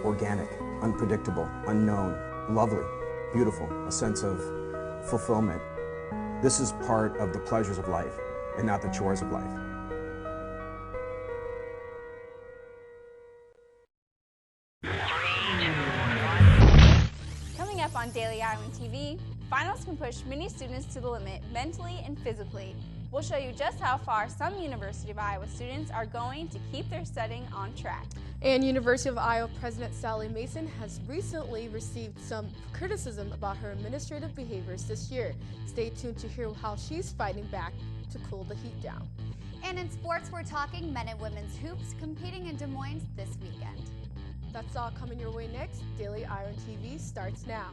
organic, unpredictable, unknown, lovely, beautiful, a sense of fulfillment. This is part of the pleasures of life and not the chores of life. Coming up on Daily Iowan TV, finals can push many students to the limit mentally and physically. We'll show you just how far some University of Iowa students are going to keep their studying on track. And University of Iowa President Sally Mason has recently received some criticism about her administrative behaviors this year. Stay tuned to hear how she's fighting back to cool the heat down. And in sports, we're talking men and women's hoops competing in Des Moines this weekend. That's all coming your way next. Daily Iowan TV starts now.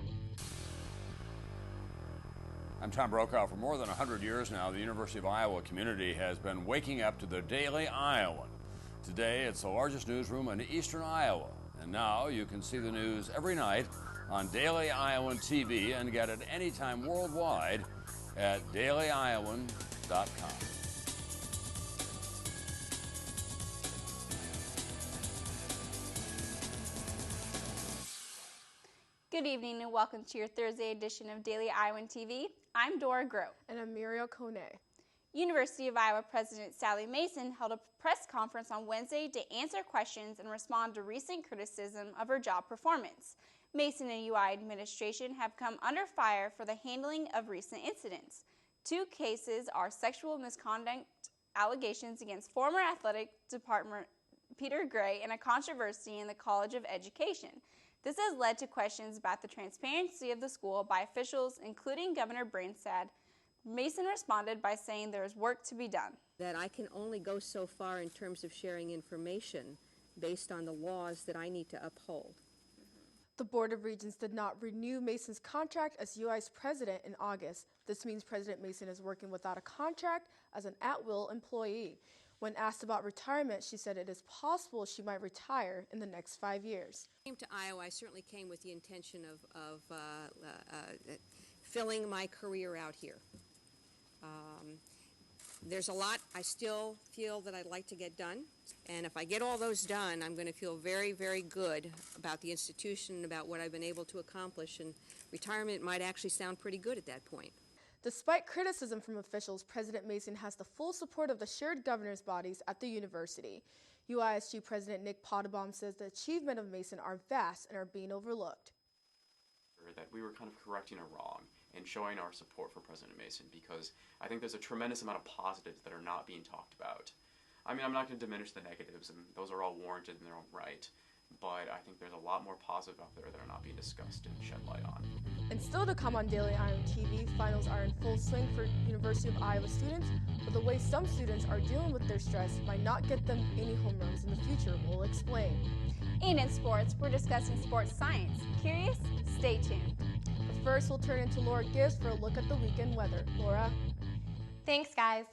I'm Tom Brokaw. For more than 100 years now, the University of Iowa community has been waking up to the Daily Iowan. Today, it's the largest newsroom in eastern Iowa. And now you can see the news every night on Daily Iowan TV and get it anytime worldwide at dailyiowan.com. Good evening and welcome to your Thursday edition of Daily Iowan TV. I'm Dora Grote. And I'm Muriel Kone. University of Iowa President Sally Mason held a press conference on Wednesday to answer questions and respond to recent criticism of her job performance. Mason and UI administration have come under fire for the handling of recent incidents. Two cases are sexual misconduct allegations against former athletic department Peter Gray and a controversy in the College of Education. This has led to questions about the transparency of the school by officials, including Governor Branstad. Mason responded by saying there is work to be done. That I can only go so far in terms of sharing information based on the laws that I need to uphold. The Board of Regents did not renew Mason's contract as UI's president in August. This means President Mason is working without a contract as an at-will employee. When asked about retirement, she said it is possible she might retire in the next 5 years. When I came to Iowa, I certainly came with the intention of filling my career out here. There's a lot I still feel that I'd like to get done, and if I get all those done, I'm going to feel very, very good about the institution and about what I've been able to accomplish, and retirement might actually sound pretty good at that point. Despite criticism from officials, President Mason has the full support of the shared governors bodies at the university. UISG President Nick Pottebaum says the achievements of Mason are vast and are being overlooked. That we were kind of correcting a wrong and showing our support for President Mason, because I think there's a tremendous amount of positives that are not being talked about. I mean, I'm not going to diminish the negatives, and those are all warranted in their own right, but I think there's a lot more positive out there that are not being discussed and shed light on. And still to come on Daily Iowa TV, finals are in full swing for University of Iowa students, but the way some students are dealing with their stress might not get them any home runs in the future. We'll explain. And in sports, we're discussing sports science. Curious? Stay tuned. But first, we'll turn into Laura Gibbs for a look at the weekend weather. Laura? Thanks, guys.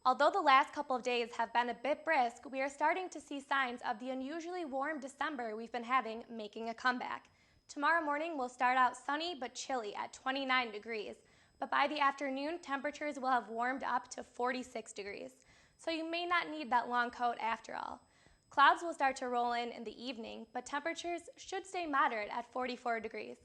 Although the last couple of days have been a bit brisk, we are starting to see signs of the unusually warm December we've been having making a comeback. Tomorrow morning will start out sunny but chilly at 29 degrees, but by the afternoon, temperatures will have warmed up to 46 degrees, so you may not need that long coat after all. Clouds will start to roll in the evening, but temperatures should stay moderate at 44 degrees.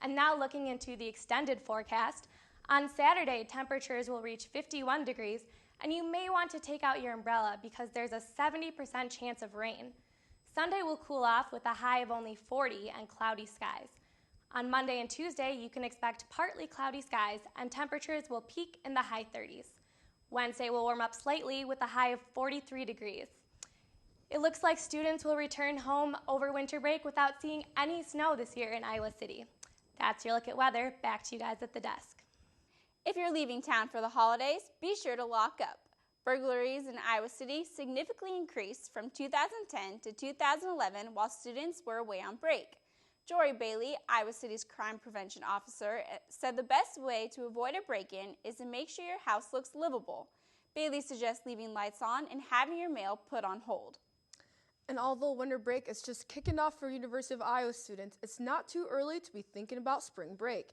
And now looking into the extended forecast, on Saturday, temperatures will reach 51 degrees, and you may want to take out your umbrella because there's a 70% chance of rain. Sunday will cool off with a high of only 40 and cloudy skies. On Monday and Tuesday, you can expect partly cloudy skies and temperatures will peak in the high 30s. Wednesday will warm up slightly with a high of 43 degrees. It looks like students will return home over winter break without seeing any snow this year in Iowa City. That's your look at weather. Back to you guys at the desk. If you're leaving town for the holidays, be sure to lock up. Burglaries in Iowa City significantly increased from 2010 to 2011 while students were away on break. Jory Bailey, Iowa City's crime prevention officer, said the best way to avoid a break-in is to make sure your house looks livable. Bailey suggests leaving lights on and having your mail put on hold. And although winter break is just kicking off for University of Iowa students, it's not too early to be thinking about spring break.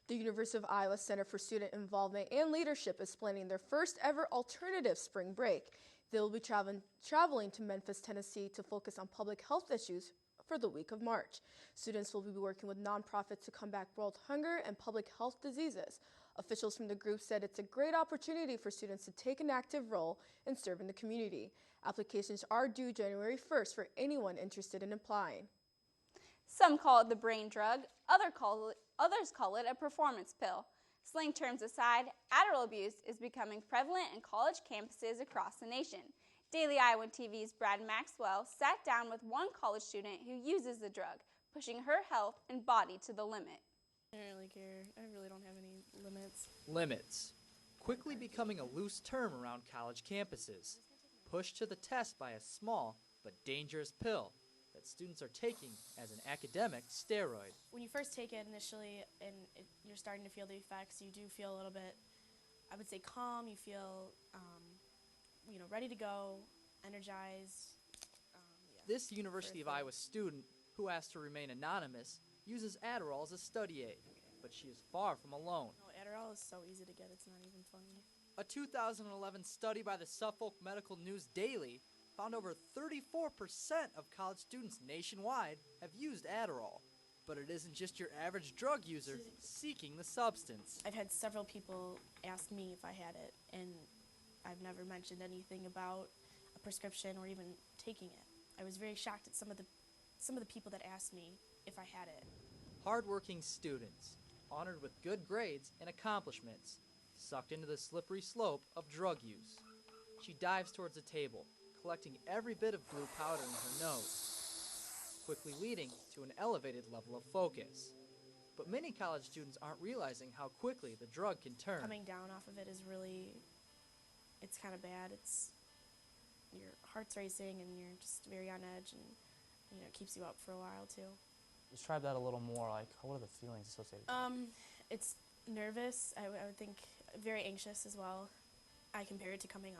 The University of Iowa Center for Student Involvement and Leadership is planning their first ever alternative spring break. They will be traveling to Memphis, Tennessee to focus on public health issues for the week of March. Students will be working with nonprofits to combat world hunger and public health diseases. Officials from the group said it's a great opportunity for students to take an active role and serve in the community. Applications are due January 1st for anyone interested in applying. Some call it the brain drug, others call it a performance pill. Slang terms aside, Adderall abuse is becoming prevalent in college campuses across the nation. Daily Iowan TV's Brad Maxwell sat down with one college student who uses the drug, pushing her health and body to the limit. I don't really care. I really don't have any limits. Limits. Quickly becoming a loose term around college campuses. Pushed to the test by a small but dangerous pill that students are taking as an academic steroid. When you first take it initially and you're starting to feel the effects, you do feel a little bit, I would say, calm. You feel, ready to go, energized. This University of Iowa student, who asked to remain anonymous, uses Adderall as a study aid, but she is far from alone. No, Adderall is so easy to get, it's not even funny. A 2011 study by the Suffolk Medical News Daily found over 34% of college students nationwide have used Adderall. But it isn't just your average drug user seeking the substance. I've had several people ask me if I had it, and I've never mentioned anything about a prescription or even taking it. I was very shocked at some of the people that asked me if I had it. Hardworking students, honored with good grades and accomplishments, sucked into the slippery slope of drug use. She dives towards the table, collecting every bit of blue powder in her nose, quickly leading to an elevated level of focus. But many college students aren't realizing how quickly the drug can turn. Coming down off of it is really, it's kind of bad. Your heart's racing and you're just very on edge, and it keeps you up for a while too. Describe that a little more, like what are the feelings associated with it? It's nervous, I would think very anxious as well. I compare it to coming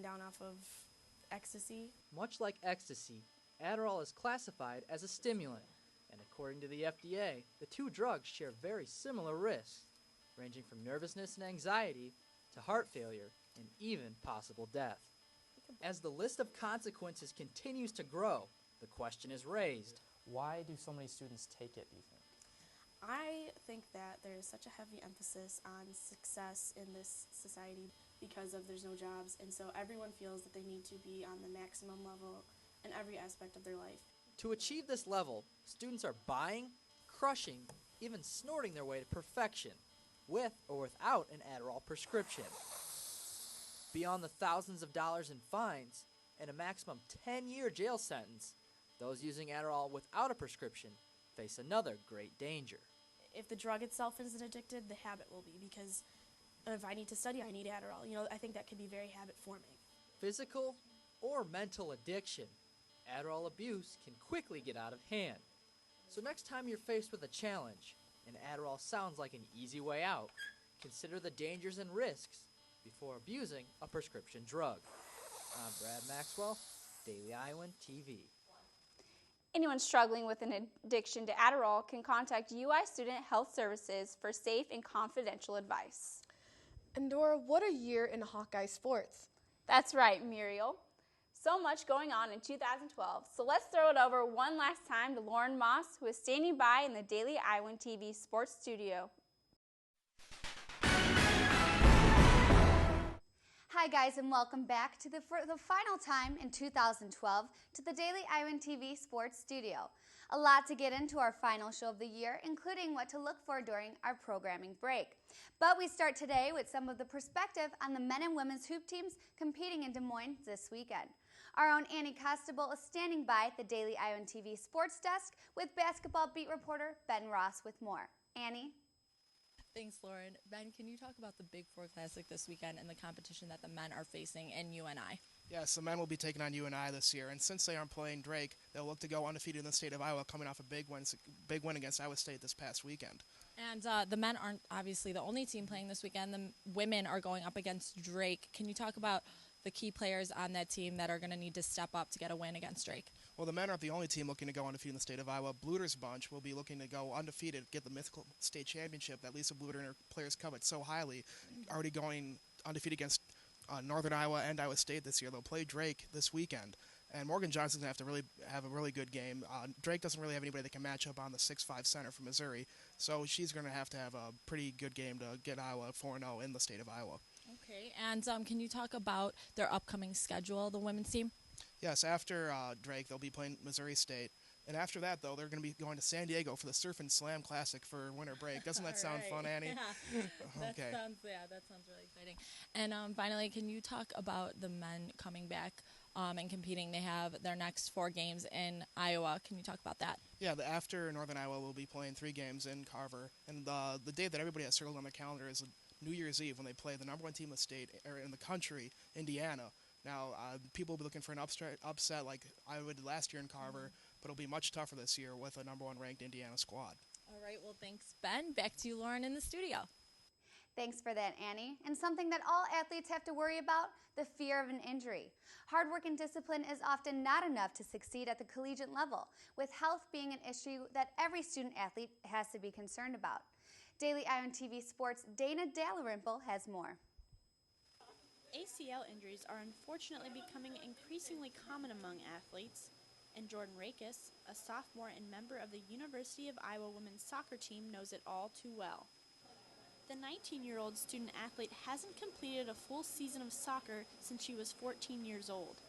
down off of ecstasy. Much like ecstasy, Adderall is classified as a stimulant, and according to the FDA, the two drugs share very similar risks, ranging from nervousness and anxiety to heart failure and even possible death. As the list of consequences continues to grow, the question is raised. Why do so many students take it, do you think? I think that there's such a heavy emphasis on success in this society because there's no jobs, and so everyone feels that they need to be on the maximum level in every aspect of their life. To achieve this level, students are buying, crushing, even snorting their way to perfection, with or without an Adderall prescription. Beyond the thousands of dollars in fines and a maximum 10-year jail sentence, those using Adderall without a prescription face another great danger. If the drug itself isn't addicted, the habit will be, because if I need to study, I need Adderall. I think that can be very habit-forming. Physical or mental addiction, Adderall abuse can quickly get out of hand. So next time you're faced with a challenge and Adderall sounds like an easy way out, consider the dangers and risks before abusing a prescription drug. I'm Brad Maxwell, Daily Iowan TV. Anyone struggling with an addiction to Adderall can contact UI Student Health Services for safe and confidential advice. And Dora, what a year in Hawkeye sports. That's right, Muriel. So much going on in 2012, so let's throw it over one last time to Lauren Moss, who is standing by in the Daily Iowan TV sports studio. Hi guys, and welcome back to for the final time in 2012 to the Daily Iowan TV Sports Studio. A lot to get into our final show of the year, including what to look for during our programming break. But we start today with some of the perspective on the men and women's hoop teams competing in Des Moines this weekend. Our own Annie Costabile is standing by at the Daily Iowan TV Sports Desk with basketball beat reporter Ben Ross with more. Annie? Thanks, Lauren. Ben, can you talk about the Big Four Classic this weekend and the competition that the men are facing in UNI? Yes, the men will be taking on UNI this year, and since they aren't playing Drake, they'll look to go undefeated in the state of Iowa, coming off a big win against Iowa State this past weekend. And the men aren't obviously the only team playing this weekend. The women are going up against Drake. Can you talk about the key players on that team that are going to need to step up to get a win against Drake? Well, the men aren't the only team looking to go undefeated in the state of Iowa. Bluter's bunch will be looking to go undefeated, get the mythical state championship that Lisa Bluter and her players covet so highly, already going undefeated against Northern Iowa and Iowa State this year. They'll play Drake this weekend. And Morgan Johnson's going to have to really have a really good game. Drake doesn't really have anybody that can match up on the 6'5" center from Missouri, so she's going to have a pretty good game to get Iowa 4-0 in the state of Iowa. Okay, and can you talk about their upcoming schedule, the women's team? Yes, after Drake, they'll be playing Missouri State. And after that, though, they're going to be going to San Diego for the Surf and Slam Classic for winter break. Doesn't that sound fun, Annie? Yeah. Okay. That sounds really exciting. And finally, can you talk about the men coming back and competing? They have their next 4 games in Iowa. Can you talk about that? Yeah, after Northern Iowa, we'll be playing 3 games in Carver. And the day that everybody has circled on their calendar is New Year's Eve, when they play the #1 team of the state, or in the country, Indiana. Now, people will be looking for an upset like I would last year in Carver, but it'll be much tougher this year with a #1 ranked Indiana squad. All right, well, thanks, Ben. Back to you, Lauren, in the studio. Thanks for that, Annie. And something that all athletes have to worry about, the fear of an injury. Hard work and discipline is often not enough to succeed at the collegiate level, with health being an issue that every student athlete has to be concerned about. Daily Iowan TV Sports' Dana Dalrymple has more. ACL injuries are unfortunately becoming increasingly common among athletes, and Jordan Rakes, a sophomore and member of the University of Iowa women's soccer team, knows it all too well. The 19-year-old student athlete hasn't completed a full season of soccer since she was 14 years old.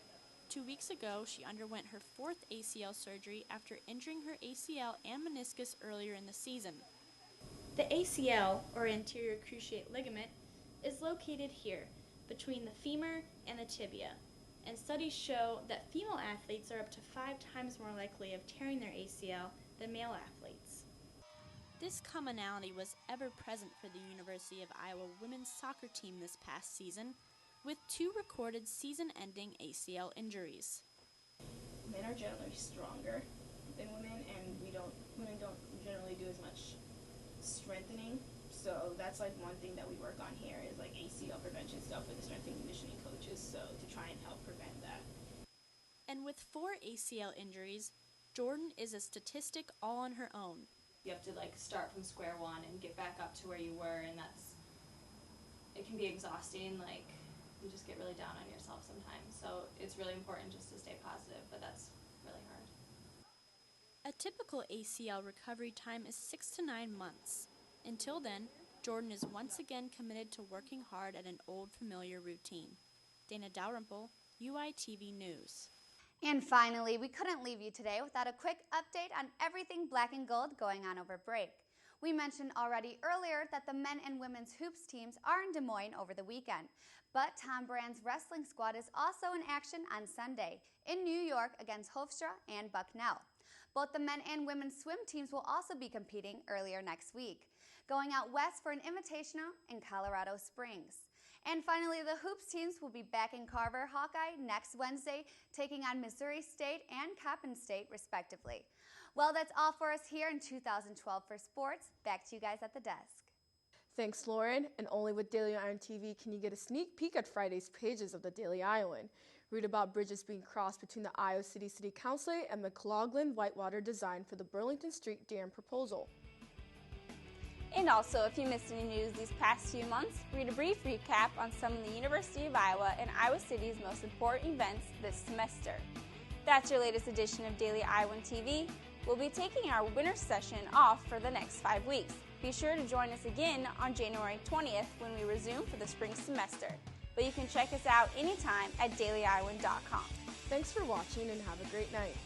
2 weeks ago, she underwent her 4th ACL surgery after injuring her ACL and meniscus earlier in the season. The ACL, or anterior cruciate ligament, is located here, between the femur and the tibia, and studies show that female athletes are up to 5 times more likely of tearing their ACL than male athletes. This commonality was ever present for the University of Iowa women's soccer team this past season, with 2 recorded season-ending ACL injuries. Men are generally stronger than women, and women don't generally do as much strengthening. So that's like one thing that we work on here is like ACL prevention stuff with the strength and conditioning coaches, so to try and help prevent that. And with 4 ACL injuries, Jordan is a statistic all on her own. You have to start from square one and get back up to where you were, and it can be exhausting. You just get really down on yourself sometimes. So it's really important just to stay positive, but that's really hard. A typical ACL recovery time is 6 to 9 months. Until then, Jordan is once again committed to working hard at an old familiar routine. Dana Dalrymple, UITV News. And finally, we couldn't leave you today without a quick update on everything black and gold going on over break. We mentioned already earlier that the men and women's hoops teams are in Des Moines over the weekend, but Tom Brand's wrestling squad is also in action on Sunday in New York against Hofstra and Bucknell. Both the men and women's swim teams will also be competing earlier next week, going out west for an invitational in Colorado Springs. And finally, the hoops teams will be back in Carver Hawkeye next Wednesday, taking on Missouri State and Coppin State, respectively. Well, that's all for us here in 2012 for sports. Back to you guys at the desk. Thanks, Lauren. And only with Daily Iowan TV can you get a sneak peek at Friday's pages of the Daily Iowan. Read about bridges being crossed between the Iowa City City Council and McLaughlin Whitewater design for the Burlington Street Dam proposal. And also, if you missed any news these past few months, read a brief recap on some of the University of Iowa and Iowa City's most important events this semester. That's your latest edition of Daily Iowan TV. We'll be taking our winter session off for the next 5 weeks. Be sure to join us again on January 20th when we resume for the spring semester. But you can check us out anytime at dailyiowan.com. Thanks for watching and have a great night.